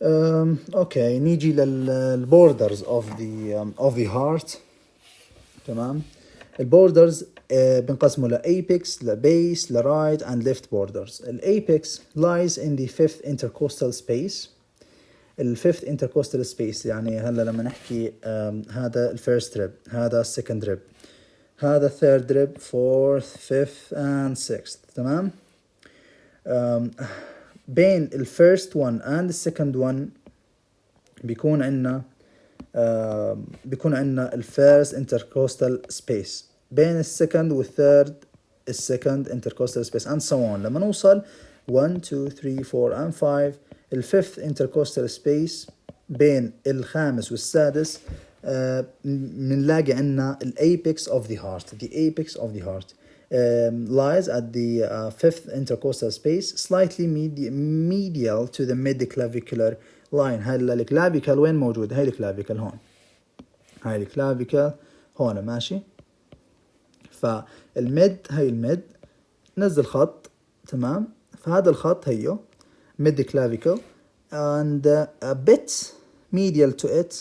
اوكي نيجي للبوردرز of the heart. تمام. البوردرز بنقسمه لأيبكس لبيس لرايت and left borders. الأيبكس lies in the fifth intercostal space. الفيفث intercostal space يعني هلا لما نحكي هذا الفيرست ريب، هذا السكند ريب، هذا الثيرد ريب، fourth fifth and sixth. تمام. بين الفيرست one and السكند one بيكون عندنا الفيرست intercostal space. بين السكند والثيرد السكند intercostal space and so on. لما نوصل 1 2 3 4 and 5 الفيفث intercostal space بين الخامس والسادس بنلاقي عندنا apex of the heart. The apex of the heart lies at the fifth intercostal space slightly medial to the mid-clavicular line. هاي الكلافيكال وين موجود؟ هاي الكلافيكال هون، هاي الكلافيكال هون ماشي. فالميد هاي الميد نزل خط. تمام. فهذا الخط هيو mid clavicle and a bit medial to it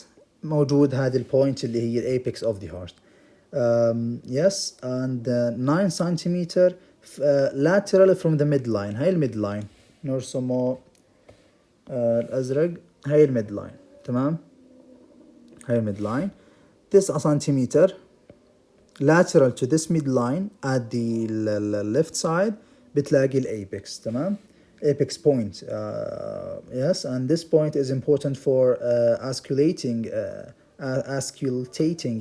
موجود هذه البوينت اللي هي apex of the heart. Yes and 9 centimeter lateral from the midline. هاي الميد لاين نرسمه الأزرق. هاي الميد لاين. تمام. هاي الميد لاين 9 سنتيمتر lateral to this midline at the left side بتلاقي الأيبكس. تمام. apex point. Yes and this point is important for auscultating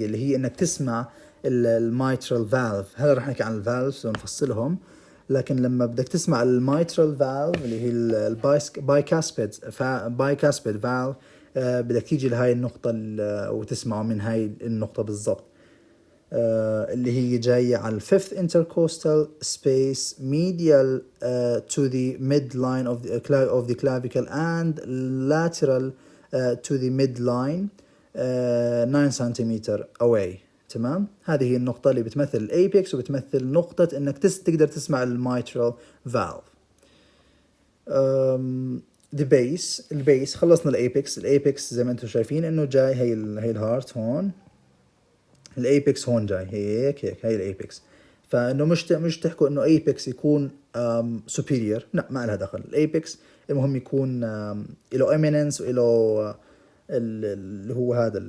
اللي هي انك تسمع الميترال فالف. هلا رح نحكي عن الفالفز ونفصلهم، لكن لما بدك تسمع الميترال فالف اللي هي البايكاسبيد فالف بدك تيجي لهاي النقطة وتسمعه من هاي النقطة بالضبط اللي هي جاية على الفيفث intercostal space medial to the midline of the clavicle and lateral to the midline 9 centimeter away. تمام. هذه هي النقطة اللي بتمثل الأيبكس وبتمثل نقطة انك تقدر تسمع الميترال فالف. البيس خلصنا الأيبكس زي ما انتم شايفين انه جاي هي الهارت هون، الايبكس هون جاي هيك هاي الايبكس. فانه مش تحكوا انه ايبكس يكون superior، لا ما لها دخل. الايبكس المهم يكون له eminence وله اللي هو هذا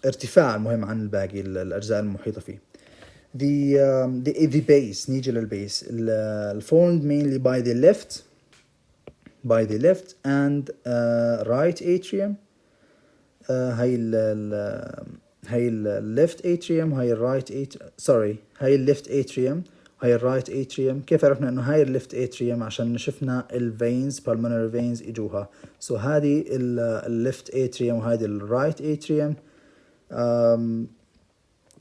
ارتفاع المهم عن الباقي الاجزاء المحيطه فيه. the base. نيجي للبيس. formed mainly by the left and right atrium. هاي left atrium هاي right sorry هاي left atrium هاي right atrium. كيف عرفنا انه هاي left atrium؟ عشان شفنا veins pulmonary veins اجوها. so هذه left atrium وهذه right atrium.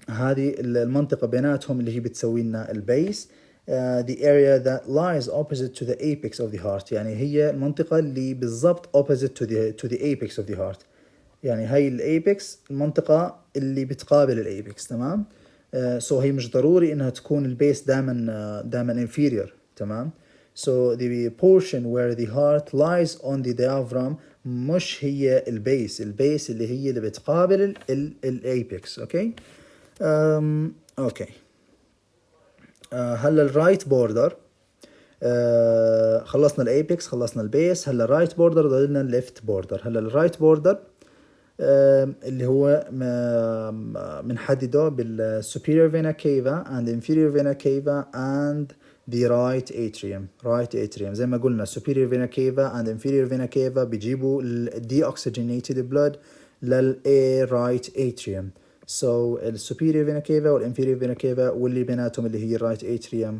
هذه المنطقة بيناتهم اللي هي بتسوي لنا البيس. the area that lies opposite to the apex of the heart. يعني هي المنطقة اللي بالضبط opposite to the apex of the heart. يعني هاي الايبكس المنطقة اللي بتقابل الايبكس. تمام. so هي مش ضروري انها تكون البيس دائما inferior. تمام. so the portion where the heart lies on the diaphragm مش هي البيس اللي هي اللي بتقابل الايبكس. اوكي. اوكي. هلا الرايت بوردر خلصنا الايبكس خلصنا البيس. هلا الرايت بوردر ضلنا الليفت بوردر. هلا الرايت بوردر اللي هو بنحدده بالسوبيريور فينا كيفا and inferior vena cava and the right atrium. زي ما قلنا superior vena cava and inferior vena cava بيجيبوا deoxygenated blood right atrium. so superior vena cava inferior vena cava واللي بيناتهم اللي هي right atrium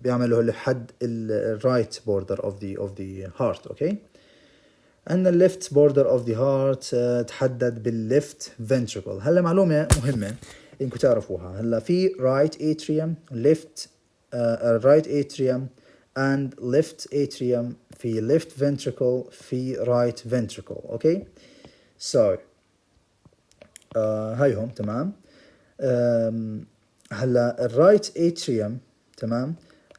بيعملوا لحد right border of the heart. okay. أن الليفت بوردر اوف ذا هارت تحدد بالليفت فنتريكل. هلا معلومة مهمة إنكم تعرفوها. هلا في right atrium left right atrium and left atrium في left ventricle في right ventricle. okay. so هايهم. تمام. هلا الرايت atrium. تمام.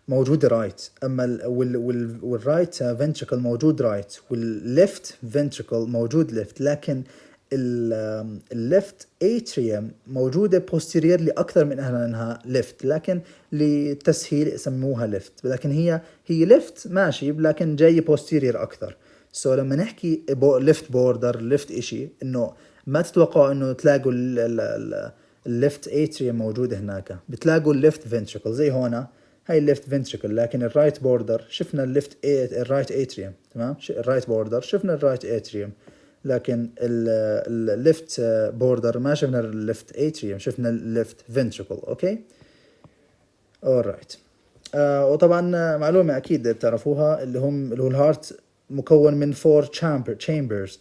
موجود رايت، اما والرايت فنتريكل موجود رايت، والليفت فنتريكل موجود ليفت، لكن الليفت اتريوم موجودة posteriorly أكثر من أنها ليفت، لكن للتسهيل يسموها ليفت، لكن هي ليفت ماشي، لكن جاي posterior أكثر. سو لما نحكي ليفت بوردر ليفت إشي، إنه ما تتوقعوا إنه تلاقوا الليفت اتريوم موجود هناك، بتلاقوا الليفت فنتريكل زي هنا، هاي الليفت فنتريكل، لكن الرايت بوردر شفنا الرايت اتريوم، تمام، الرايت بوردر شفنا الرايت اتريوم، لكن الليفت بوردر ما شفنا الليفت اتريوم، شفنا الليفت فنتريكل. اوكي alright. وطبعا معلومة اكيد بتعرفوها، اللي هو الهارت مكون من 4 chambers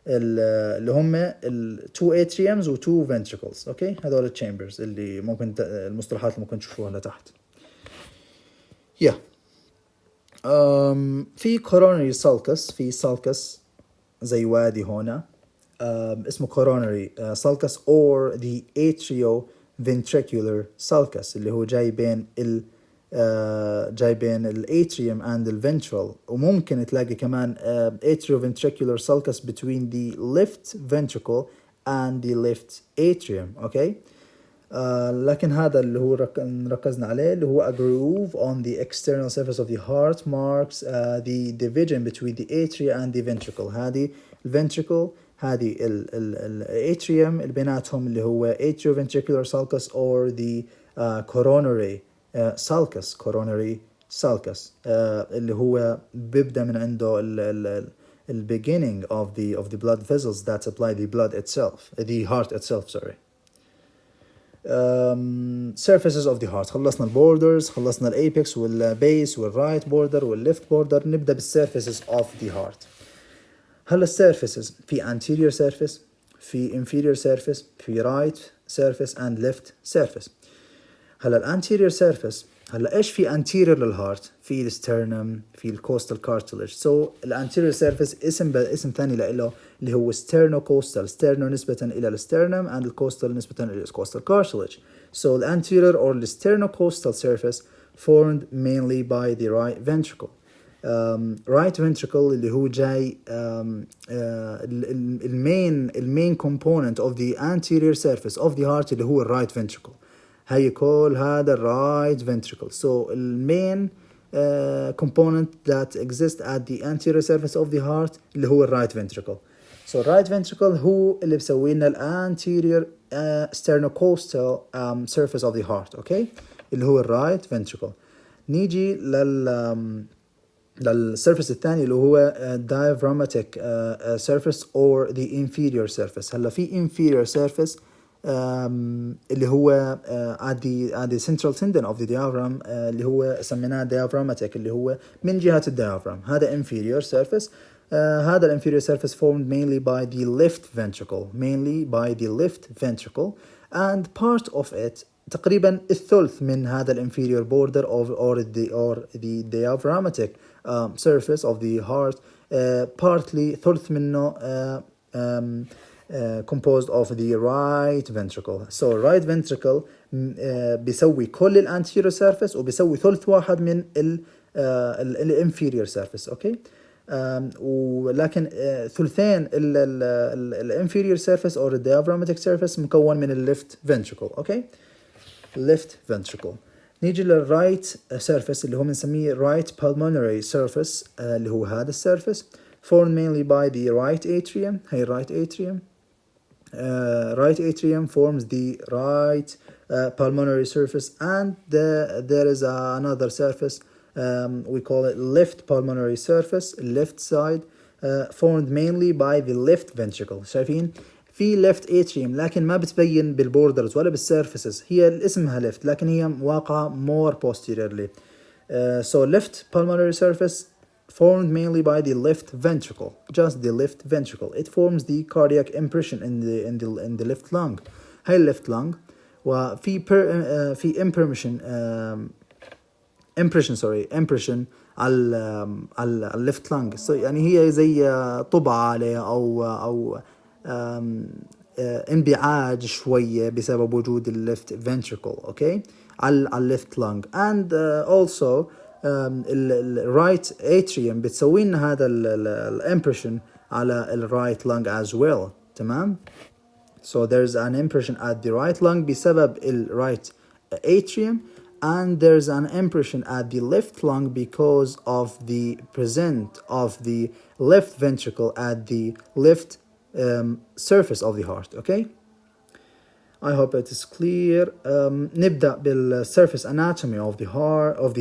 اللي هم ال 2 atriums و 2 ventricles. اوكي هذول التشامبرز اللي ممكن المصطلحات اللي ممكن تشوفوها لتحت. في coronary sulcus، في sulcus زي وادي هنا اسمه coronary sulcus or the atrioventricular sulcus، اللي هو جاي بين الاتريوم and the ventral، وممكن تلاقي كمان atrioventricular sulcus between the left ventricle and the left atrium. اوكي لكن هذا اللي هو ركزنا عليه، اللي هو a groove on the external surface of the heart marks the division between the atria and the ventricle. هذه الventricle، هذه الاتريوم اللي بيناتهم اللي هو atrioventricular sulcus or the coronary sulcus اللي هو بيبدأ من عنده ال beginning of the blood vessels that supply the blood itself, the heart itself, sorry. surfaces of the heart، خلصنا البوردرز، خلصنا الابيكس والبيس والرايت بوردر والليفت بوردر، نبدأ بالسيرفيسز of the heart. هلا السيرفيسز في anterior surface، في inferior surface، في right surface and left surface. هلا الانتيريور سيرفيس، هلا ايش في anterior للهارت؟ في السترنم، في الكوستال كارتلج. سو الانتيريور سيرفيس اسم ثاني له اللي هو سترنوكوستال، سترنو نسبة الى السترنم and الكوستال نسبة الى الكوستال cartilage. So the anterior or the sternocostal surface formed mainly by the right ventricle. right ventricle اللي هو جاي المين component of the anterior surface of the heart اللي هو right ventricle. هي كل هذا right ventricle. So the main component that exists at the anterior surface of the heart اللي هو right ventricle. So right ventricle هو اللي بسوي لنا anterior sternocostal surface of the heart. okay اللي هو right ventricle. نيجي للسيرفيس الثاني اللي هو diaphragmatic surface or the inferior surface. هلا في inferior surface اللي هو at the central tendon of the diaphragm اللي هو سميناه diaphragmatic، اللي هو من جهة الديافرام. هذا inferior surface. هذا inferior surface formed mainly by the left ventricle and part of it تقريبا الثلث من هذا inferior border or the diaphragmatic surface of the heart partly ثلث منه composed of the right ventricle. So right ventricle بيسوي كل الانتيريور سيرفيس وبيسوي ثلث واحد من الانفيريور سيرفيس. اوكي ولكن ثلثين الانفيريور سيرفيس او الديافراماتيك سيرفيس مكون من الليفت ventricle. اوكي left ventricle. نيجي للرايت سيرفيس اللي هو بنسميه right pulmonary surface اللي هو هذا السيرفيس formed mainly by the right atrium. هي right atrium. Right atrium forms the right pulmonary surface and there is another surface we call it left pulmonary surface, left side formed mainly by the left ventricle. شايفين في left atrium لكن ما بتبين بالبوردرز ولا بالسيرفيسز، هي اسمها left لكن هي واقعة more posteriorly. So left pulmonary surface formed mainly by the left ventricle, just the left ventricle. It forms the cardiac impression in the left lung. هاي left lung. وفي في impression على left lung. So يعني هي زي طبعة عليه أو انبعاج شوية بسبب وجود left ventricle. okay على left lung. and also الرايت اتريوم بتسوي لنا هذا الامبريشن على الرايت لانج as well. تمام. So there's an impression at the right lung بسبب ال right atrium, and there's an impression at the left lung because of the present of the left ventricle at the left surface of the heart. Okay, I hope it is clear. نبدأ بالsurface anatomy of the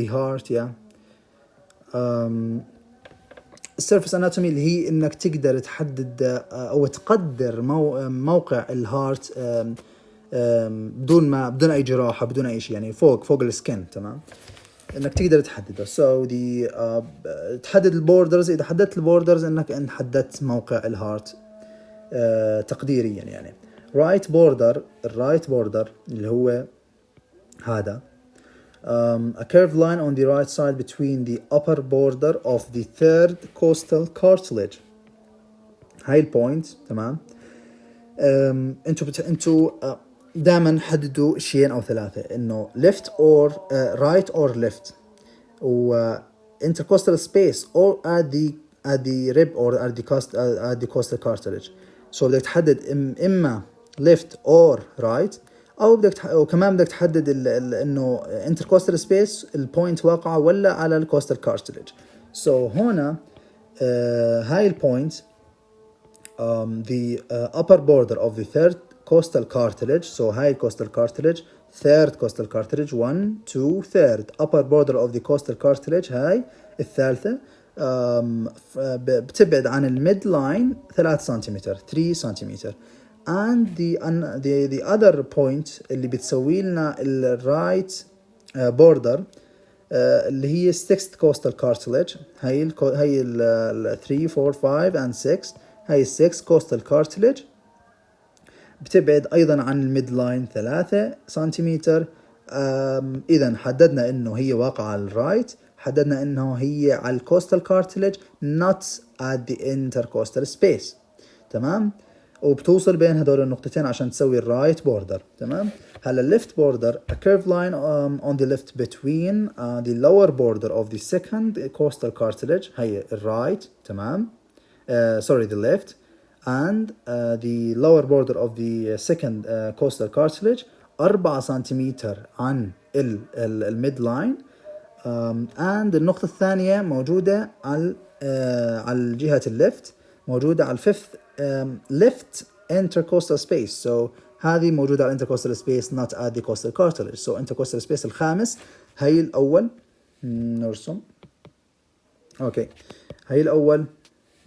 heart. Yeah. السيرفس اناتومي اللي هي انك تقدر تحدد او تقدر موقع الهارت بدون اي جراحه، بدون اي شيء، يعني فوق السكن. تمام. انك تقدر تحدده. تحدد البوردرز. اذا حددت البوردرز انك حددت موقع الهارت تقديريا. يعني الرايت بوردر اللي هو هذا a curved line on the right side between the upper border of the third costal cartilage. هاي البوينت. تمام. انتوا دائما حددوا شيئين او ثلاثه، انه left or right or left، و intercostal space or at the rib or at the costal cartilage. So بدك تحدد اما left or right، او وكمان بدك تحدد انه intercostal space البوينت واقعه ولا على الكوستال كارتليج. So هنا هاي البوينت the upper border of the third costal cartilage. So هاي costal cartilage, third costal cartilage, 1 2 third upper border of the costal cartilage. هاي الثالثة بتبعد عن الميد لاين 3 سنتيمتر 3 سنتيمتر. and the other point اللي بتسوي لنا الرايت border اللي هي 6th costal cartilage. هاي ال 3 4 5 and 6. هاي 6 costal cartilage بتبعد ايضا عن الميد لاين 3 سنتيمتر. اذا حددنا انه هي واقعة على الرايت، حددنا انه هي على الكوستال كارتليج not at the intercostal space. تمام. وبتوصل بين هذول النقطتين عشان تسوي الرايت بوردر. تمام. هلا left border a curved line on the left between the lower border of the second costal cartilage. هي الرايت. تمام. Sorry, the left and the lower border of the second costal cartilage 4 سنتيمتر عن الميد لاين. and النقطة الثانية موجودة على الجهة الليفت، موجودة على الفيفث left intercostal space. So هذه موجودة على intercostal space not at the costal cartilage. So intercostal space الخامس. هاي الأول نرسم. أوكي. هاي الأول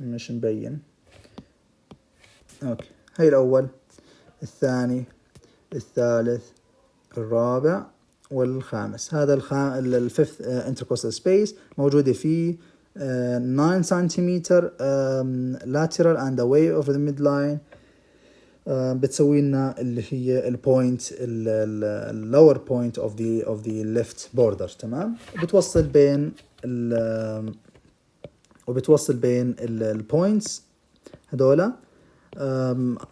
مش مبين. أوكي. هاي الأول، الثاني، الثالث، الرابع والخامس. هذا الفيفث intercostal space موجودة فيه 9 سنتيمتر lateral and away over the midline. بتسوي لنا اللي هي البوينت lower point of the left border. تمام. وبتوصل بين البوينتس هذولا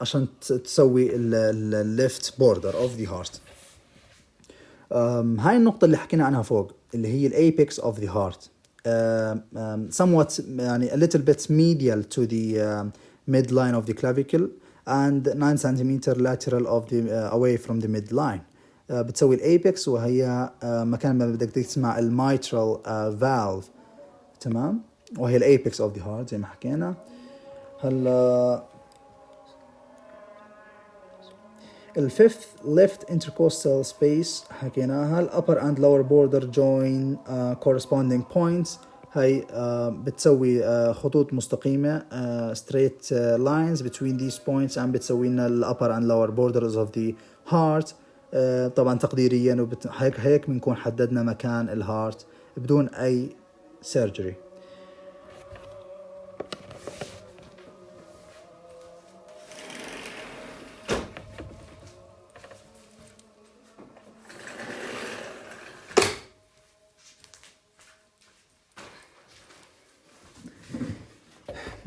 عشان تسوي left border of the heart. هاي النقطة اللي حكينا عنها فوق اللي هي apex of the heart. Somewhat يعني a little bit medial to the midline of the clavicle and 9 centimeter lateral of the away from the midline. بتسوي الأبيكس، وهي مكان ما بدك تسمع الميترال valve. تمام. وهي الأبيكس of the heart زي ما حكينا. هلا الفيفث left intercostal space حكيناها. الupper and lower border join corresponding points. هاي بتسوي خطوط مستقيمة straight lines between these points، and بتسوي لنا الupper and lower borders of the heart. طبعا تقديريا، هيك بنكون حددنا مكان الهارت بدون أي surgery.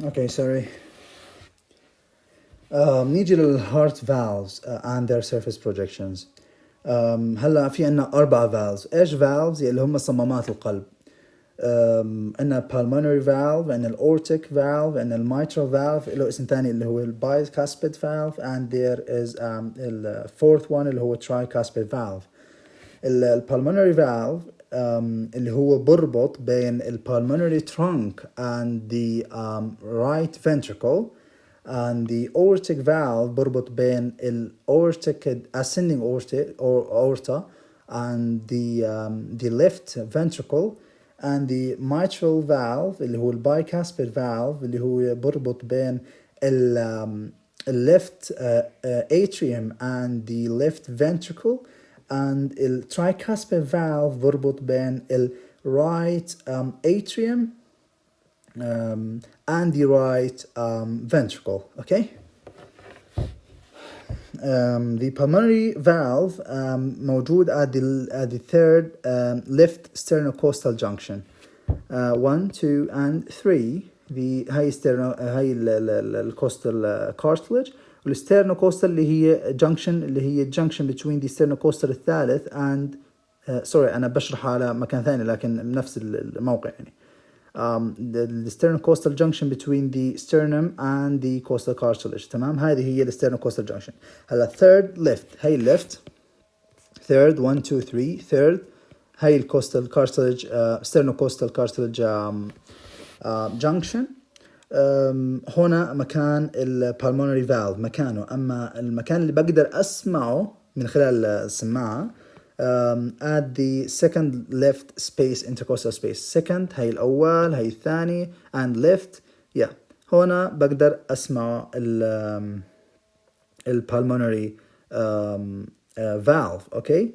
Okay, sorry. نيجي للهارت valves and their surface projections. هلا في عنا 4 valves. ايش valves؟ اللي هم صمامات القلب. عندنا pulmonary valve، عندنا aortic valve، عندنا mitral valve، له اسم ثاني اللي هو bicuspid valve، and there is the fourth one اللي هو tricuspid valve. pulmonary valve اللي هو بربط بين pulmonary trunk and the right ventricle, and the aortic valve بربط بين aortic ascending aorta and the left ventricle, and the mitral valve اللي هو bicuspid valve اللي هو بربط بين left atrium and the left ventricle, and tricuspid valve بربط بين right atrium and the right ventricle. Okay. The pulmonary valve موجود at the third left sternocostal junction. 1, 2 and 3. هاي الcostal cartilage، والsternocostal اللي هي junction between the sternocostal الثالث and sorry أنا بشرح على مكان ثاني لكن نفس الموقع يعني. The sternocostal junction between the sternum and the costal cartilage. تمام، هذه هي sternocostal junction. هلا third left، هاي left third 1 2 3 third، هاي costal cartilage sternocostal cartilage junction. هنا مكان pulmonary valve مكانه، أما المكان اللي بقدر أسمعه من خلال السماعة at the second left space intercostal space. second هاي الأول، هاي الثاني and left. هنا بقدر أسمع pulmonary valve. okay.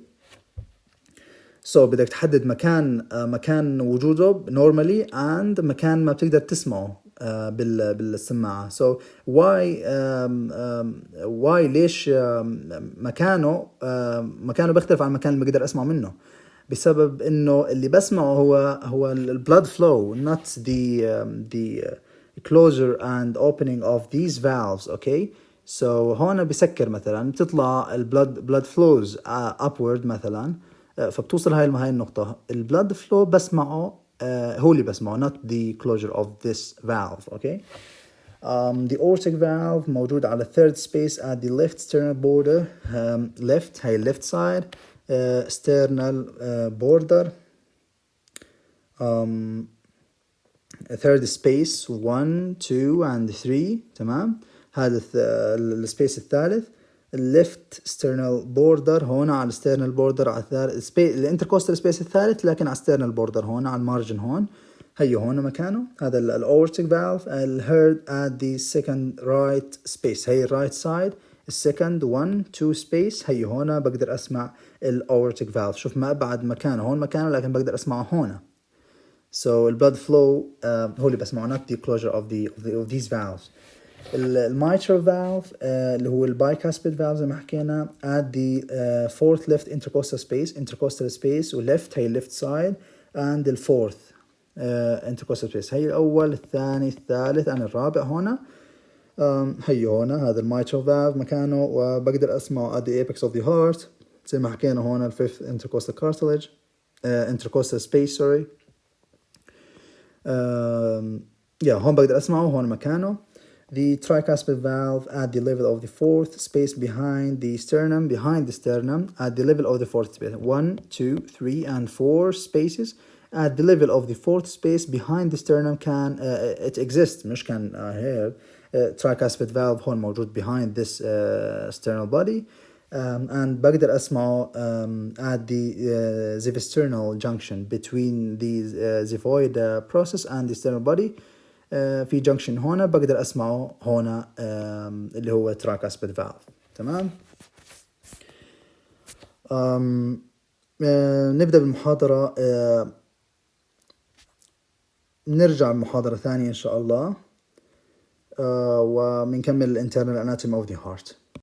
so بدك تحدد مكان وجوده normally and مكان ما بتقدر تسمعه بالسماعة. so why ليش مكانه بيختلف عن المكان اللي بقدر أسمع منه؟ بسبب إنه اللي بسمعه هو blood flow, not the closure and opening of these valves. okay. so هون بسكر مثلا بتطلع blood flows upward مثلا، فبتوصل هاي النقطة blood flow بسمعه هو اللي بسمعه not the closure of this valve. okay. The aortic valve موجود على third space at the left sternal border. left هاي left side sternal border. third space 1 2 and 3. تمام، هذا السبيس الثالث. left sternal border هون على sternal border على الانتركوستال سبيس الثالث، لكن على sternal border هون على المارجن هون. هيو هون مكانه، هذا aortic valve. heard at the second right space، هي right side second 1 2 space. هيو هون بقدر أسمع aortic valve. شوف ما بعد مكانه، هون مكانه لكن بقدر أسمعه هون. so blood flow هو اللي بسمعه not the closure of these valves. mitral valve اللي هو bicuspid valve زي ما حكينا at the fourth left intercostal space و left هي left side and the fourth intercostal space. هي الأول الثاني الثالث and الرابع هنا. هي هنا هذا mitral valve مكانه، وبقدر أسمعه at the apex of the heart زي ما حكينا هنا fifth intercostal cartilage intercostal space sorry. هون بقدر أسمعه هون مكانه. The tricuspid valve at the level of the fourth space behind the sternum at the level of the fourth space. 1 2 3 and 4 spaces at the level of the fourth space behind the sternum can it exists مش كان here. tricuspid valve هون موجود behind this sternal body. and بقدر أسمعه at the xivisternal junction between the xiphoid process and the sternal body. في junction هنا بقدر أسمعه هنا اللي هو tricuspid valve. تمام. نبدأ بالمحاضرة، نرجع المحاضرة ثانية إن شاء الله، وبنكمل internal anatomy of the heart.